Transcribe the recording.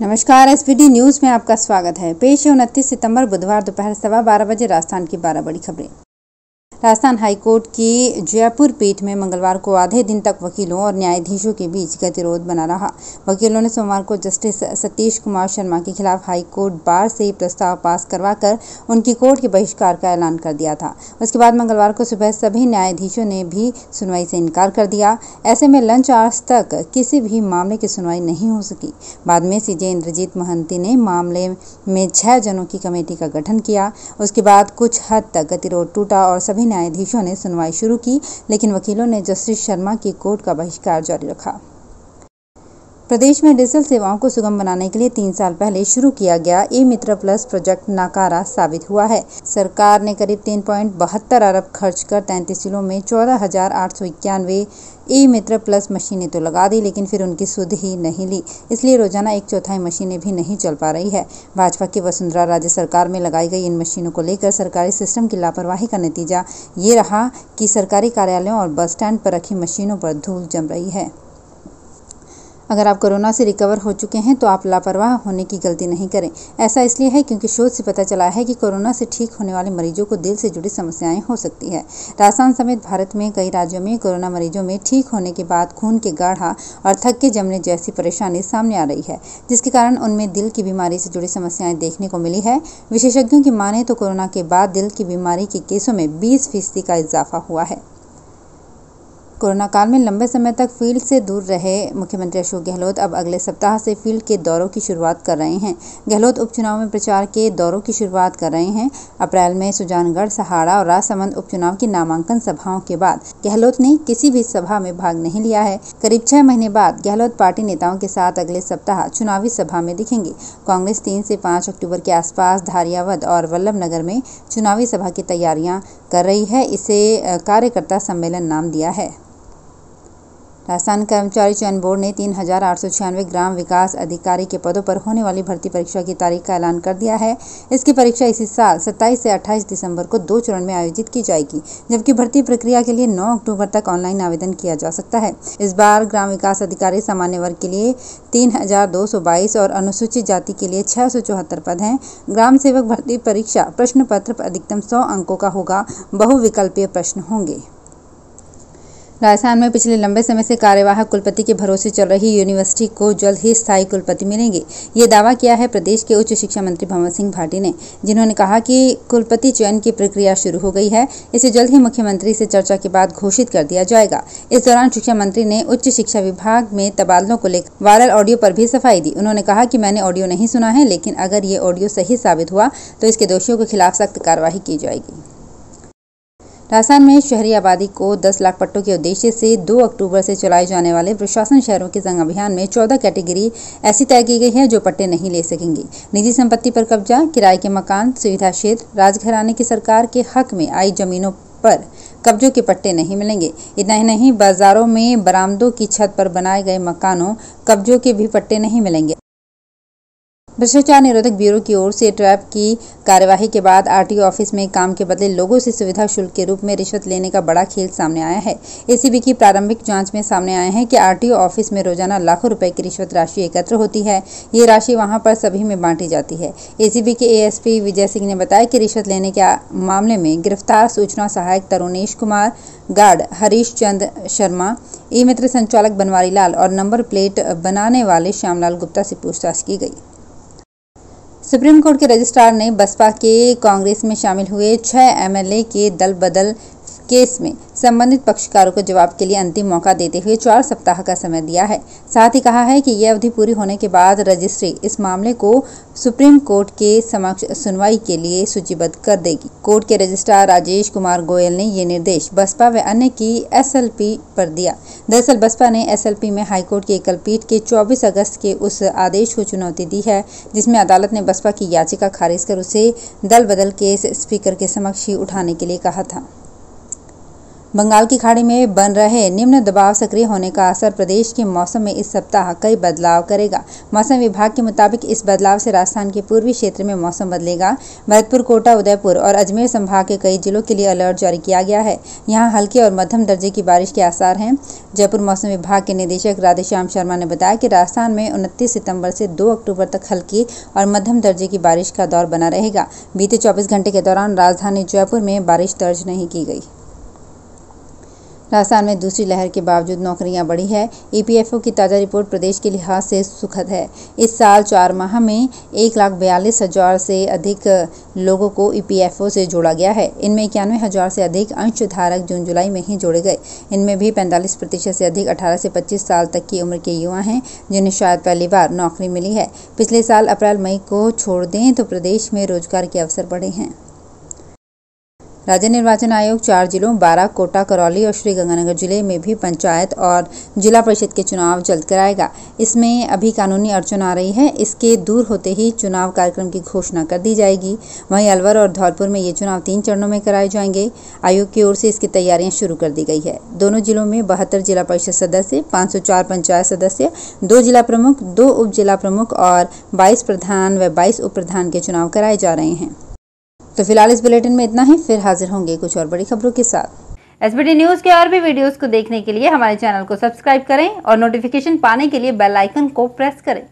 नमस्कार, SPD news में आपका स्वागत है। पेश है 29 सितंबर बुधवार दोपहर 12:15 बजे राजस्थान की 12 बड़ी खबरें। राजस्थान हाईकोर्ट की जयपुर पीठ में मंगलवार को आधे दिन तक वकीलों और न्यायाधीशों के बीच गतिरोध बना रहा। वकीलों ने सोमवार को जस्टिस सतीश कुमार शर्मा के खिलाफ हाईकोर्ट बार से प्रस्ताव पास करवाकर उनकी कोर्ट के बहिष्कार का ऐलान कर दिया था। उसके बाद मंगलवार को सुबह सभी न्यायाधीशों ने भी सुनवाई से इनकार कर दिया। ऐसे में लंच आवर्स तक किसी भी मामले की सुनवाई नहीं हो सकी। बाद में सीजे इंद्रजीत महंती ने मामले में 6 जनों की कमेटी का गठन किया। उसके बाद कुछ हद तक गतिरोध टूटा और सभी न्यायाधीशों ने सुनवाई शुरू की, लेकिन वकीलों ने जस्टिस शर्मा की कोर्ट का बहिष्कार जारी रखा। प्रदेश में डिजिटल सेवाओं को सुगम बनाने के लिए 3 साल पहले शुरू किया गया ई-मित्र प्लस प्रोजेक्ट नाकारा साबित हुआ है। सरकार ने करीब 3.72 अरब खर्च कर 33 जिलों में 14,891 ई-मित्र प्लस मशीनें तो लगा दी, लेकिन फिर उनकी सुध ही नहीं ली। इसलिए रोजाना 1/4 मशीनें भी नहीं चल पा रही है। भाजपा की वसुंधरा राज्य सरकार में लगाई गई इन मशीनों को लेकर सरकारी सिस्टम की लापरवाही का नतीजा ये रहा कि सरकारी कार्यालयों और बस स्टैंड पर रखी मशीनों पर धूल जम रही है। अगर आप कोरोना से रिकवर हो चुके हैं तो आप लापरवाह होने की गलती नहीं करें। ऐसा इसलिए है क्योंकि शोध से पता चला है कि कोरोना से ठीक होने वाले मरीजों को दिल से जुड़ी समस्याएं हो सकती है। राजस्थान समेत भारत में कई राज्यों में कोरोना मरीजों में ठीक होने के बाद खून के गाढ़ा और थक्के जमने जैसी परेशानी सामने आ रही है, जिसके कारण उनमें दिल की बीमारी से जुड़ी समस्याएं देखने को मिली है। विशेषज्ञों की माने तो कोरोना के बाद दिल की बीमारी के केसों में 20% का इजाफा हुआ है। कोरोना काल में लंबे समय तक फील्ड से दूर रहे मुख्यमंत्री अशोक गहलोत अब अगले सप्ताह से फील्ड के दौरों की शुरुआत कर रहे हैं। गहलोत उपचुनाव में प्रचार के दौरों की शुरुआत कर रहे हैं। अप्रैल में सुजानगढ़, सहाड़ा और राजसमंद उपचुनाव की नामांकन सभाओं के बाद गहलोत ने किसी भी सभा में भाग नहीं लिया है। करीब 6 महीने बाद गहलोत पार्टी नेताओं के साथ अगले सप्ताह चुनावी सभा में दिखेंगे। कांग्रेस 3 से 5 अक्टूबर के आसपास धारियावद और वल्लभनगर में चुनावी सभा की तैयारियां कर रही है। इसे कार्यकर्ता सम्मेलन नाम दिया है। राजस्थान कर्मचारी चयन बोर्ड ने 3,896 ग्राम विकास अधिकारी के पदों पर होने वाली भर्ती परीक्षा की तारीख का ऐलान कर दिया है। इसकी परीक्षा इसी साल 27 से 28 दिसंबर को 2 चरण में आयोजित की जाएगी, जबकि भर्ती प्रक्रिया के लिए 9 अक्टूबर तक ऑनलाइन आवेदन किया जा सकता है। इस बार ग्राम विकास अधिकारी सामान्य वर्ग के लिए 3,222 और अनुसूचित जाति के लिए 674 पद हैं। ग्राम सेवक भर्ती परीक्षा प्रश्न पत्र अधिकतम 100 अंकों का होगा। बहुविकल्पीय प्रश्न होंगे। राजस्थान में पिछले लंबे समय से कार्यवाहक कुलपति के भरोसे चल रही यूनिवर्सिटी को जल्द ही स्थायी कुलपति मिलेंगे। ये दावा किया है प्रदेश के उच्च शिक्षा मंत्री भंवर सिंह भाटी ने, जिन्होंने कहा कि कुलपति चयन की प्रक्रिया शुरू हो गई है। इसे जल्द ही मुख्यमंत्री से चर्चा के बाद घोषित कर दिया जाएगा। इस दौरान शिक्षा मंत्री ने उच्च शिक्षा विभाग में तबादलों को लेकर वायरल ऑडियो पर भी सफाई दी। उन्होंने कहा कि मैंने ऑडियो नहीं सुना है, लेकिन अगर ये ऑडियो सही साबित हुआ तो इसके दोषियों के खिलाफ सख्त कार्रवाई की जाएगी। राजस्थान में शहरी आबादी को 10 लाख पट्टों के उद्देश्य से 2 अक्टूबर से चलाए जाने वाले प्रशासन शहरों के संग अभियान में 14 कैटेगरी ऐसी तय की गई है जो पट्टे नहीं ले सकेंगी। निजी संपत्ति पर कब्जा, किराए के मकान, सुविधा क्षेत्र, राजघराने की सरकार के हक में आई जमीनों पर कब्जों के पट्टे नहीं मिलेंगे। इतना ही नहीं, बाजारों में बरामदों की छत पर बनाए गए मकानों कब्जों के भी पट्टे नहीं मिलेंगे। भ्रष्टाचार निरोधक ब्यूरो की ओर से ट्रैप की कार्यवाही के बाद आरटीओ ऑफिस में काम के बदले लोगों से सुविधा शुल्क के रूप में रिश्वत लेने का बड़ा खेल सामने आया है। एसीबी की प्रारंभिक जांच में सामने आया है कि आरटीओ ऑफिस में रोजाना लाखों रुपए की रिश्वत राशि एकत्र होती है। ये राशि वहां पर सभी में बांटी जाती है। एसीबी के एएसपी विजय सिंह ने बताया कि रिश्वत लेने के मामले में गिरफ्तार सूचना सहायक तरुणेश कुमार, गार्ड हरीश चंद शर्मा, ई-मित्र संचालक बनवारी लाल और नंबर प्लेट बनाने वाले श्यामलाल गुप्ता से पूछताछ की गई। सुप्रीम कोर्ट के रजिस्ट्रार ने बसपा के कांग्रेस में शामिल हुए 6 एमएलए के दल बदल केस में संबंधित पक्षकारों को जवाब के लिए अंतिम मौका देते हुए 4 सप्ताह का समय दिया है। साथ ही कहा है कि यह अवधि पूरी होने के बाद रजिस्ट्री इस मामले को सुप्रीम कोर्ट के समक्ष सुनवाई के लिए सूचीबद्ध कर देगी। कोर्ट के रजिस्ट्रार राजेश कुमार गोयल ने ये निर्देश बसपा व अन्य की एसएलपी पर दिया। दरअसल बसपा ने एसएलपी में हाईकोर्ट की एकल पीठ के 24 अगस्त के उस आदेश को चुनौती दी है, जिसमें अदालत ने बसपा की याचिका खारिज कर उसे दल बदल केस स्पीकर के समक्ष ही उठाने के लिए कहा था। बंगाल की खाड़ी में बन रहे निम्न दबाव सक्रिय होने का असर प्रदेश के मौसम में इस सप्ताह कई बदलाव करेगा। मौसम विभाग के मुताबिक इस बदलाव से राजस्थान के पूर्वी क्षेत्र में मौसम बदलेगा। भरतपुर, कोटा, उदयपुर और अजमेर संभाग के कई जिलों के लिए अलर्ट जारी किया गया है। यहाँ हल्की और मध्यम दर्जे की बारिश के आसार हैं। जयपुर मौसम विभाग के निदेशक राधेश्याम शर्मा ने बताया कि राजस्थान में 29 सितंबर से 2 अक्टूबर तक हल्की और मध्यम दर्जे की बारिश का दौर बना रहेगा। बीते 24 घंटे के दौरान राजधानी जयपुर में बारिश दर्ज नहीं की गई। राजस्थान में दूसरी लहर के बावजूद नौकरियां बढ़ी है। ईपीएफओ की ताज़ा रिपोर्ट प्रदेश के लिहाज से सुखद है। इस साल 4 माह में 1,42,000 से अधिक लोगों को ईपीएफओ से जोड़ा गया है। इनमें 91,000 से अधिक अंशधारक जून जुलाई में ही जोड़े गए। इनमें भी 45% से अधिक 18 से 25 साल तक की उम्र के युवा हैं, जिन्हें शायद पहली बार नौकरी मिली है। पिछले साल अप्रैल मई को छोड़ दें तो प्रदेश में रोजगार के अवसर बढ़े हैं। राज्य निर्वाचन आयोग 4 जिलों बारां, कोटा, करौली और श्रीगंगानगर जिले में भी पंचायत और जिला परिषद के चुनाव जल्द कराएगा। इसमें अभी कानूनी अड़चन आ रही है। इसके दूर होते ही चुनाव कार्यक्रम की घोषणा कर दी जाएगी। वहीं अलवर और धौलपुर में ये चुनाव 3 चरणों में कराए जाएंगे। आयोग की ओर से इसकी तैयारियां शुरू कर दी गई है। दोनों जिलों में 72 जिला परिषद सदस्य, 504 पंचायत सदस्य, 2 जिला प्रमुख, 2 उप जिला प्रमुख और 22 प्रधान व 22 उप प्रधान के चुनाव कराए जा रहे हैं। तो फिलहाल इस बुलेटिन में इतना ही। फिर हाजिर होंगे कुछ और बड़ी खबरों के साथ। एसबीटी न्यूज के और भी वीडियोस को देखने के लिए हमारे चैनल को सब्सक्राइब करें और नोटिफिकेशन पाने के लिए बेल आइकन को प्रेस करें।